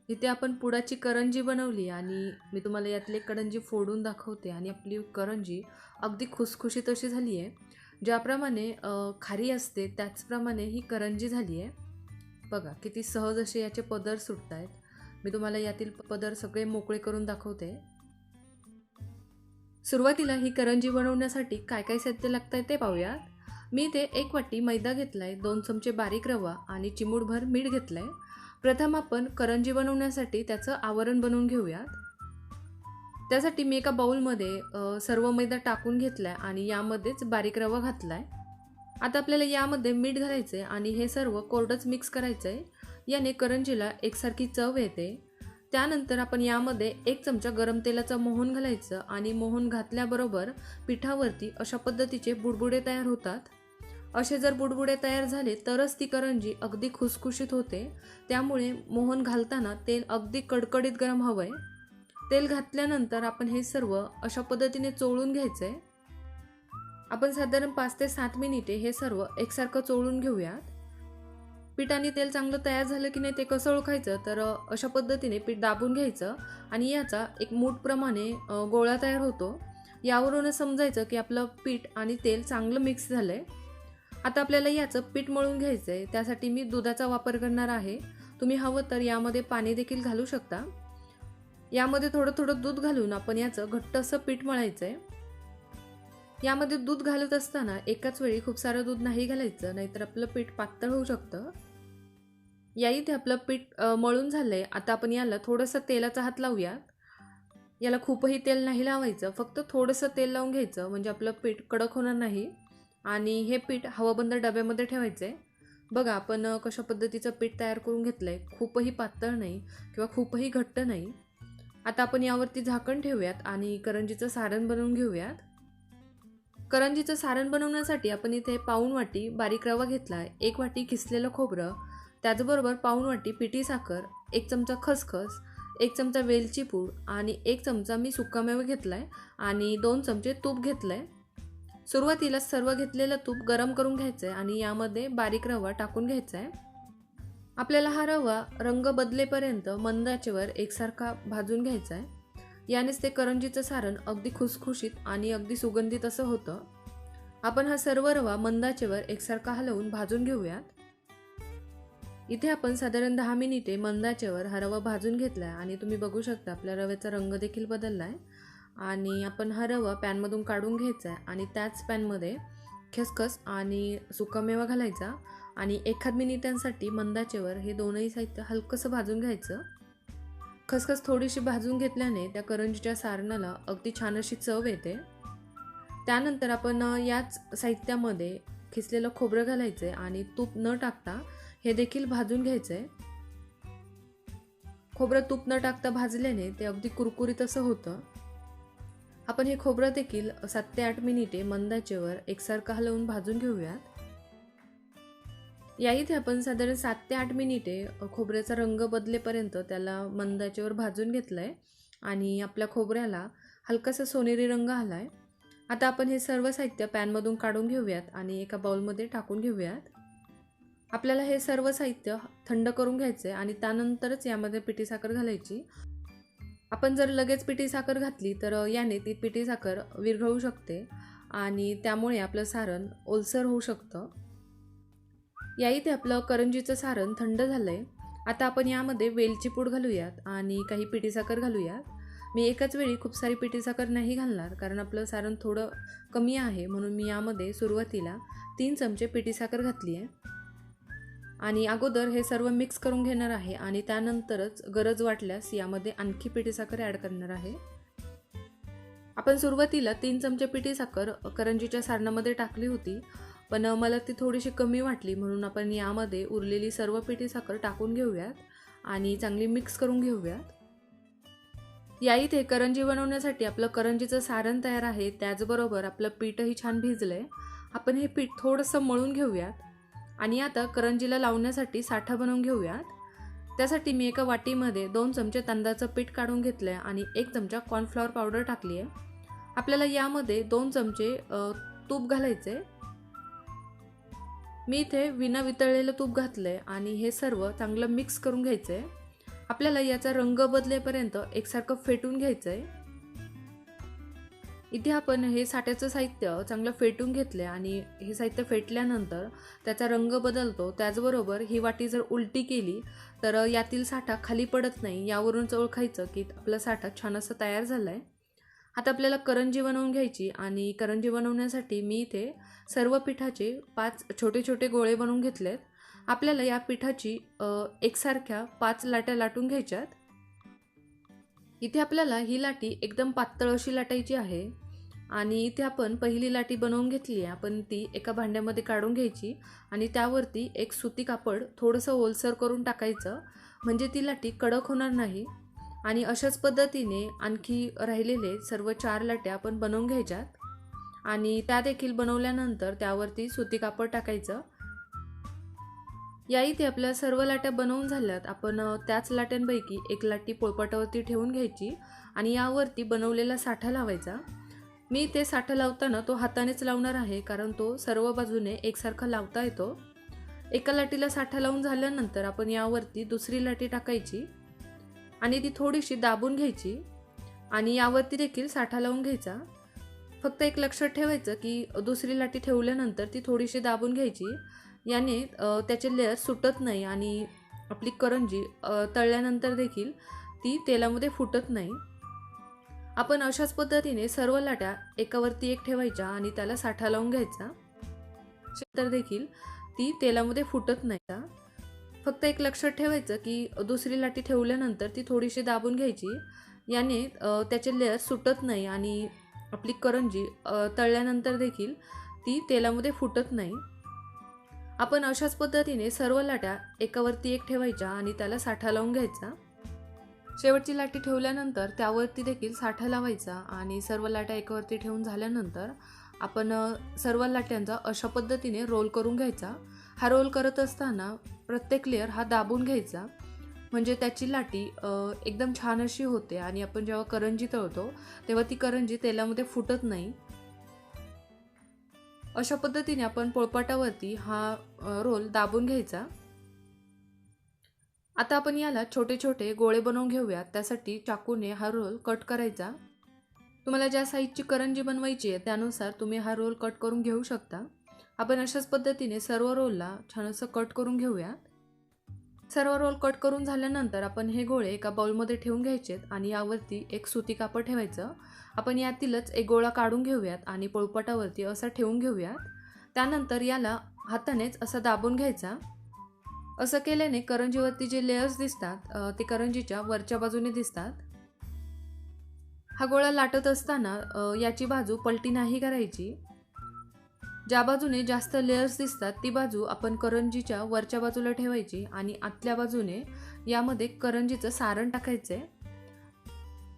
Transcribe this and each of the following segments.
इथे आपण पुडाची करंजी बनवली आणि मी तुम्हाला यातली करंजी फोडून दाखवते आणि आपली करंजी अगदी खुसखुशीत अशी झाली आहे. ज्याप्रमाणे खारी असते त्याचप्रमाणे ही करंजी झाली आहे. बघा किती सहज असे याचे पदर सुटत आहेत. मी तुम्हाला यातील पदर सगळे मोकळे करून दाखवते. सुरुवातीला ही करंजी बनवण्यासाठी काय काय साहित्य लागतं ते पाहूयात. मी इथे 1 वाटी मैदा घेतलाय, 2 चमचे बारीक रवा आणि चिमूटभर मीठ घेतलंय. प्रथम आपण करंजी बनवण्यासाठी त्याचं आवरण बनवून घेऊयात. त्यासाठी मी एका बाउलमध्ये सर्व मैदा टाकून घेतलाय आणि यामध्येच बारीक रवा घातलाय. आता आपल्याला यामध्ये मीठ घालायचंय आणि हे सर्व कोरडंच मिक्स करायचंय. याने करंजीला एकसारखी चव येते. त्यानंतर आपण यामध्ये 1 चमचा गरम तेलाचं मोहन घालायचं आणि मोहन घातल्याबरोबर पिठावरती अशा पद्धतीचे बुडबुडे तयार होतात. असे जर बुडबुडे तयार झाले तरच ती करंजी अगदी खुसखुशीत होते. त्यामुळे मोहन घालताना तेल अगदी कडकडीत गरम हवंय. तेल घातल्यानंतर आपण हे सर्व अशा पद्धतीने चोळून घ्यायचंय. आपण साधारण 5 ते 7 मिनिटे हे सर्व एकसारखं चोळून घेऊयात. पीठ आणि तेल चांगलं तयार झालं की नाही ते कसं ओळखायचं, तर अशा पद्धतीने पीठ दाबून घ्यायचं आणि याचा एक मूठप्रमाणे गोळा तयार होतो. यावरूनच समजायचं की आपलं पीठ आणि तेल चांगलं मिक्स झालंय. आता आपल्याला याचं पीठ मळून घ्यायचं आहे. त्यासाठी मी दुधाचा वापर करणार आहे. तुम्ही हवं तर यामध्ये पाणी देखील घालू शकता. यामध्ये थोडं थोडं दूध घालून आपण याचं घट्ट असं पीठ मळायचं आहे. यामध्ये दूध घालत असताना एकाच वेळी खूप सारं दूध नाही घालायचं, नाहीतर आपलं पीठ पातळ होऊ शकतं. या इथे आपलं पीठ मळून झालंय. आता आपण याला थोडंसं तेलाचा हात लावूयात. याला खूपही तेल नाही लावायचं, फक्त थोडंसं तेल लावून घ्यायचं म्हणजे आपलं पीठ कडक होणार नाही. आणि हे पीठ हवाबंद डब्यामध्ये ठेवायचं आहे. बघा आपण कशा पद्धतीचं पीठ तयार करून घेतलं आहे. खूपही पातळ नाही किंवा खूपही घट्ट नाही. आता आपण यावरती झाकण ठेवूयात आणि करंजीचं सारण बनवून घेऊयात. करंजीचं सारण बनवण्यासाठी आपण इथे पाऊण वाटी बारीक रवा घेतला आहे, 1 वाटी किसलेलं खोबरं, त्याचबरोबर पाऊण वाटी पिठी साखर, 1 चमचा खसखस, 1 चमचा वेलची पूड आणि 1 चमचा मी सुकामेवा घेतला आहे आणि 2 चमचे तूप घेतलं आहे. सुरुवातीला सर्व घेतलेलं तूप गरम करून घ्यायचं आहे आणि यामध्ये बारीक रवा टाकून घ्यायचा आहे. आपल्याला हा रवा रंग बदलेपर्यंत मंद आचेवर एकसारखा भाजून घ्यायचा आहे. यानेच ते करंजीचं सारण अगदी खुसखुशीत आणि अगदी सुगंधित असं होतं. आपण हा सर्व रवा मंद आचेवर एकसारखा हलवून भाजून घेऊयात. इथे आपण साधारण 10 मिनिटे मंद आचेवर हा रवा भाजून घेतला आहे आणि तुम्ही बघू शकता आपल्या रव्याचा रंग देखील बदलला आहे. आणि आपण हा रवा पॅनमधून काढून घ्यायचा आहे आणि त्याच पॅनमध्ये खसखस आणि सुकामेवा घालायचा आणि 1 मिनिटांसाठी मंद आचेवर हे दोनही साहित्य हलकंसं भाजून घ्यायचं. खसखस थोडीशी भाजून घेतल्याने त्या करंजीच्या सारणाला अगदी छान अशी चव येते. त्यानंतर आपण याच साहित्यामध्ये खिसलेलं खोबरं घालायचं आहे आणि तूप न टाकता हे देखील भाजून घ्यायचं आहे. खोबरं तूप न टाकता भाजल्याने ते अगदी कुरकुरीत असं होतं. आपण हे खोबरं देखील 7 ते 8 मिनिटे मंद आचेवर एकसारखं हलवून भाजून घेऊयात. या इथे आपण साधारण 7 ते 8 मिनिटे खोबऱ्याचा रंग बदलेपर्यंत त्याला मंद आचेवर भाजून घेतलंय आणि आपल्या खोबऱ्याला हलकासा सोनेरी रंग आलाय. आता आपण हे सर्व साहित्य पॅनमधून काढून घेऊयात आणि एका बाउलमध्ये टाकून घेऊयात. आपल्याला हे सर्व साहित्य थंड करून घ्यायचे आणि त्यानंतरच यामध्ये पिठी साखर घालायची. आपण जर लगेच पिठी साखर घातली तर याने ती पिठी साखर विरघळू शकते आणि त्यामुळे आपलं सारण ओलसर होऊ शकतं. या इथे आपलं करंजीचं सारण थंड झालंय. आता आपण यामध्ये वेलची पूड घालूयात आणि काही पिठी साखर घालूयात. मी एकाच वेळी खूप सारी पिठी साखर नाही घालणार, कारण आपलं सारण थोडं कमी आहे, म्हणून मी यामध्ये सुरुवातीला 3 चमचे पिठी साखर घातली आहे आणि अगोदर हे सर्व मिक्स करून घेणार आहे आणि त्यानंतरच गरज वाटल्यास यामध्ये आणखी पिठी साखर ॲड करणार आहे. आपण सुरुवातीला 3 चमचे पिठी साखर करंजीच्या सारणामध्ये टाकली होती, पण मला ती थोडीशी कमी वाटली, म्हणून आपण यामध्ये उरलेली सर्व पिठी साखर टाकून घेऊयात आणि चांगली मिक्स करून घेऊयात. या इथे करंजी बनवण्यासाठी आपलं करंजीचं सारण तयार आहे, त्याचबरोबर आपलं पीठही छान भिजलंय. आपण हे पीठ थोडंसं मळून घेऊयात आणि आता करंजीला लावण्यासाठी साठा बनवून घेऊयात. त्यासाठी मी एका वाटीमध्ये 2 चमचे तांदळाचं पीठ काढून घेतलं आहे आणि 1 चमचा कॉर्नफ्लॉवर पावडर टाकली आहे. आपल्याला यामध्ये 2 चमचे तूप घालायचे. मी इथे विना वितळलेलं तूप घातलं आहे आणि हे सर्व चांगलं मिक्स करून घ्यायचं आहे. आपल्याला याचा रंग बदलेपर्यंत एकसारखं फेटून घ्यायचं आहे। इथे आपण हे साठ्याचं साहित्य चांगलं फेटून घेतलं आणि हे साहित्य फेटल्यानंतर त्याचा रंग बदलतो। त्याचबरोबर ही वाटी जर उलटी केली तर यातील साठा खाली पडत नाही, यावरूनच ओळखायचं की आपला साठा छान असा तयार झाला आहे। आता आपल्याला करंजी बनवून घ्यायची आणि करंजी बनवण्यासाठी मी इथे सर्व पिठाचे 5 छोटे छोटे गोळे बनवून घेतलेत। आपल्याला या पिठाची एकसारख्या 5 लाट्या लाटून घ्यायच्यात। इथे आपल्याला ही लाटी एकदम पातळ अशी लाटायची आहे आणि इथे आपण पहिली लाटी बनवून घेतली आहे। आपण ती एका भांड्यामध्ये काढून घ्यायची आणि त्यावरती एक सुती कापड थोडंसं ओलसर करून टाकायचं, म्हणजे ती लाटी कडक होणार नाही। आणि अशाच पद्धतीने आणखी राहिलेले सर्व 4 लाट्या आपण बनवून घ्यायच्यात आणि त्या देखील बनवल्यानंतर त्यावरती सुती कापड टाकायचं। या इथे आपल्या सर्व लाट्या बनवून झाल्यात। आपण त्याच लाट्यांपैकी एक लाटी पोळपाटावरती ठेवून घ्यायची आणि यावरती बनवलेला साठा लावायचा। मी ते साठा लावताना तो हातानेच लावणार आहे, कारण तो सर्व बाजूने एकसारखा लावता येतो। एका लाटीला साठा लावून झाल्यानंतर आपण यावरती दुसरी लाटी टाकायची आणि ती थोडीशी दाबून घ्यायची आणि यावरती देखील साठा लावून घ्यायचा। फक्त एक लक्षात ठेवायचं की दुसरी लाटी ठेवल्यानंतर ती थोडीशी दाबून घ्यायची, याने त्याचे लेयर सुटत नाही आणि आपली करंजी तळल्यानंतर देखील ती तेलामध्ये फुटत नाही। आपण अशाच पद्धतीने सर्व लाट्या एकावरती एक ठेवायच्या आणि त्याला साठा लावून घ्यायचा, तर देखील ती तेलामध्ये फुटत नाही। फक्त एक लक्षात ठेवायचं की दुसरी लाटी ठेवल्यानंतर ती थोडीशी दाबून घ्यायची, याने त्याचे लेयर सुटत नाही आणि आपली करंजी तळल्यानंतर देखील ती तेलामध्ये फुटत नाही। आपण अशाच पद्धतीने सर्व लाट्या एकावरती एक ठेवायच्या आणि त्याला साठा लावून घ्यायचा। शेवटची लाटी ठेवल्यानंतर त्यावरती देखील साठा लावायचा आणि सर्व लाट्या एकावरती ठेवून झाल्यानंतर आपण सर्व लाट्यांचा अशा पद्धतीने रोल करून घ्यायचा। हा रोल करत असताना प्रत्येक लेयर हा दाबून घ्यायचा, म्हणजे त्याची लाटी एकदम छान अशी होते आणि आपण जेव्हा करंजी तळतो तेव्हा ती करंजी तेलामध्ये फुटत नाही। अशा पद्धतीने आपण पोळपाटावरती हा रोल दाबून घ्यायचा। आता आपण याला छोटे छोटे गोळे बनवून घेऊयात। त्यासाठी चाकूने हा रोल कट करायचा। तुम्हाला ज्या साईजची करंजी बनवायची आहे त्यानुसार तुम्ही हा रोल कट करून घेऊ शकता। आपण अशाच पद्धतीने सर्व रोलला छान असं कट करून घेऊयात। सर्व रोल कट करून झाल्यानंतर आपण हे गोळे एका बाउलमध्ये ठेवून घ्यायचेत आणि यावरती एक सुती कापड ठेवायचं। आपण यातीलच एक गोळा काढून घेऊयात आणि पोळपाटावरती असा ठेवून घेऊयात। त्यानंतर याला हातानेच असा दाबून घ्यायचा। असं केल्याने करंजीवरती जे लेयर्स दिसतात ते करंजीच्या वरच्या बाजूने दिसतात। हा गोळा लाटत असताना याची बाजू पलटी नाही करायची। ज्या बाजूने जास्त लेयर्स दिसतात ती बाजू आपण करंजीच्या वरच्या बाजूला ठेवायची आणि आतल्या बाजूने यामध्ये करंजीचं सारण टाकायचे।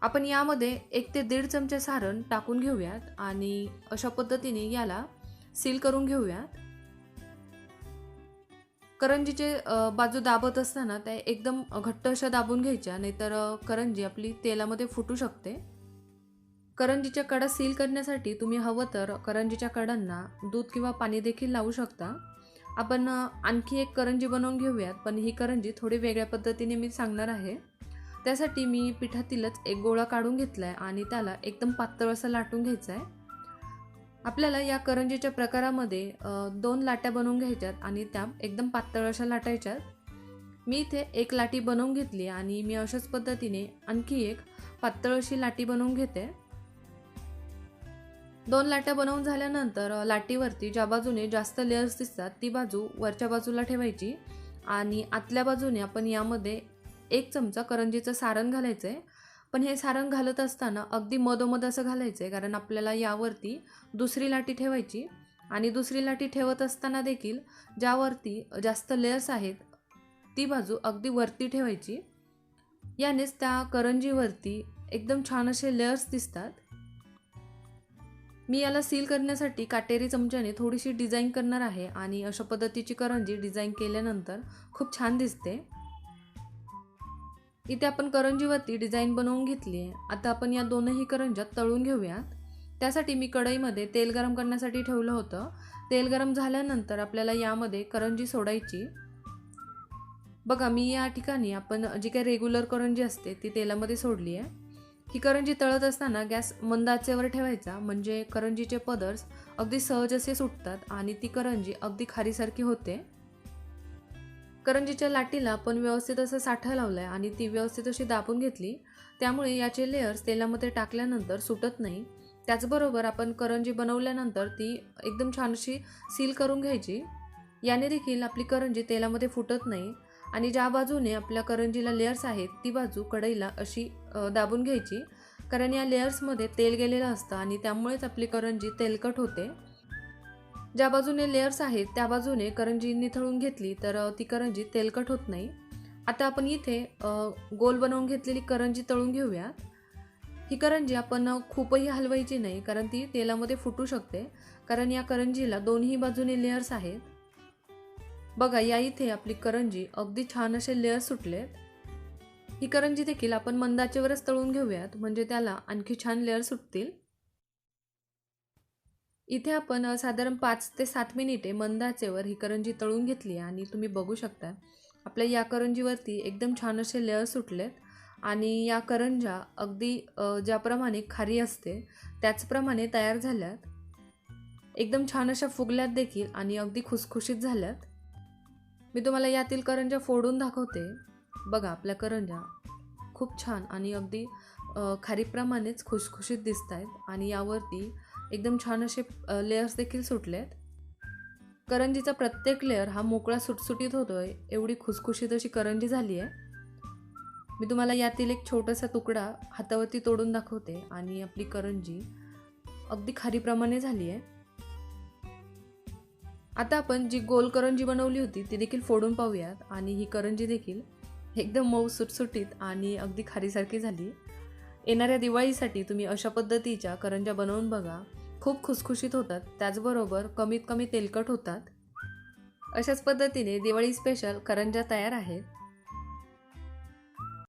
आपण यामध्ये 1 ते 1.5 चमचे सारण टाकून घेऊयात आणि अशा पद्धतीने याला सील करून घेऊयात। करंजीचे बाजू दाबत असताना त्या एकदम घट्ट अशा दाबून घ्यायच्या, नाहीतर करंजी आपली तेलामध्ये फुटू शकते। करंजीच्या कडा सील करण्यासाठी तुम्ही हवं तर करंजीच्या कडांना दूध किंवा पाणी देखील लावू शकता। आपण आणखी एक करंजी बनवून घेऊयात, पण ही करंजी थोडी वेगळ्या पद्धतीने मी सांगणार आहे। त्यासाठी मी पिठातीलच एक गोळा काढून घेतला आहे आणि त्याला एकदम पातळ असं लाटून घ्यायचं आहे। आपल्याला या करंजीच्या प्रकारामध्ये 2 लाट्या बनवून घ्यायच्यात आणि त्या एकदम पातळ अशा लाटायच्यात। मी इथे एक लाटी बनवून घेतली आणि मी अशाच पद्धतीने आणखी एक पातळ अशी लाटी बनवून घेते। 2 लाट्या बनवून झाल्यानंतर लाटीवरती ज्या बाजूने जास्त लेयर्स दिसतात ती बाजू वरच्या बाजूला ठेवायची आणि आतल्या बाजूने आपण यामध्ये 1 चमचा करंजीचं सारण घालायचं आहे। पण हे सारण घालत असताना अगदी मधोमध असं घालायचं आहे, कारण आपल्याला यावरती दुसरी लाटी ठेवायची आणि दुसरी लाटी ठेवत असताना देखील ज्यावरती जास्त लेयर्स आहेत ती बाजू अगदी वरती ठेवायची। यानेच त्या करंजीवरती एकदम छान असे लेयर्स दिसतात। मी याला सील करण्यासाठी काटेरी चमच्याने थोडीशी डिझाईन करणार आहे आणि अशा पद्धतीची करंजी डिझाईन केल्यानंतर खूप छान दिसते। इथे आपण करंजीवरती डिझाईन बनवून घेतली आहे। आता आपण या दोनही करंज्या तळून घेऊयात। त्यासाठी मी कढईमध्ये तेल गरम करण्यासाठी ठेवलं होतं। तेल गरम झाल्यानंतर आपल्याला यामध्ये करंजी सोडायची। बघा मी या ठिकाणी आपण जी काही रेग्युलर करंजी असते ती तेलामध्ये सोडली आहे. ही करंजी तळत असताना गॅस मंद आचेवर ठेवायचा, म्हणजे करंजीचे पदर्स अगदी सहज असे सुटतात आणि ती करंजी अगदी खारीसारखी होते. करंजीच्या लाटीला आपण व्यवस्थित असं साठा लावलाय आणि ती व्यवस्थित अशी दाबून घेतली, त्यामुळे याचे लेयर्स तेलामध्ये टाकल्यानंतर सुटत नाही. त्याचबरोबर आपण करंजी बनवल्यानंतर ती एकदम छान अशी सील करून घ्यायची. याने देखील आपली करंजी तेलामध्ये फुटत नाही आणि ज्या बाजूने आपल्या करंजीला लेयर्स आहेत ती बाजू कढईला अशी दाबून घ्यायची, कारण या लेयर्समध्ये तेल गेलेलं असतं आणि त्यामुळेच आपली करंजी तेलकट होते. ज्या बाजूने लेयर्स आहेत त्या बाजूने करंजी निथळून घेतली तर ती करंजी तेलकट होत नाही. आता आपण इथे गोल बनवून घेतलेली करंजी तळून घेऊयात. ही करंजी आपण खूपही हलवायची नाही, कारण ती तेलामध्ये फुटू शकते, कारण या करंजीला दोन्ही बाजूने लेयर्स आहेत. बघा या इथे आपली करंजी अगदी छान असे लेयर्स सुटलेत. ही करंजी देखील आपण मंद आचेवरच तळून घेऊयात, म्हणजे त्याला आणखी छान लेयर सुटतील. इथे आपण साधारण 5 ते 7 मिनिटे मंद आचेवर ही करंजी तळून घेतली आणि तुम्ही बघू शकता आपल्या या करंजीवरती एकदम छान असे लेयर सुटलेत आणि या करंज्या अगदी ज्याप्रमाणे खारी असते त्याचप्रमाणे तयार झाल्यात. एकदम छान अशा फुगल्यात देखील आणि अगदी खुसखुशीत झाल्यात. मी तुम्हाला यातील करंज्या फोडून दाखवते. बघा आपल्या करंज्या खूप छान आणि अगदी खारीप्रमाणेच खुसखुशीत दिसत आहेत आणि यावरती एकदम छान असे लेयर्स देखील सुटलेत. करंजीचा प्रत्येक लेयर हा मोकळा सुटसुटीत होतोय, एवढी खुसखुशीत अशी करंजी झाली आहे. मी तुम्हाला यातील एक छोटासा तुकडा हातावरती तोडून दाखवते आणि आपली करंजी अगदी खारीप्रमाणे झाली आहे. आता आपण जी गोल करंजी बनवली होती ती देखील फोडून पाहूयात आणि ही करंजी देखील एकदम मऊ सुटसुटीत आणि अगदी खारीसारखी झाली. येणाऱ्या दिवाळीसाठी तुम्ही अशा पद्धतीच्या करंज्या बनवून बघा. खूप खुसखुशीत होतात, त्याचबरोबर कमीत कमी तेलकट होतात. अशाच पद्धतीने दिवाळी स्पेशल करंज्या तयार आहेत.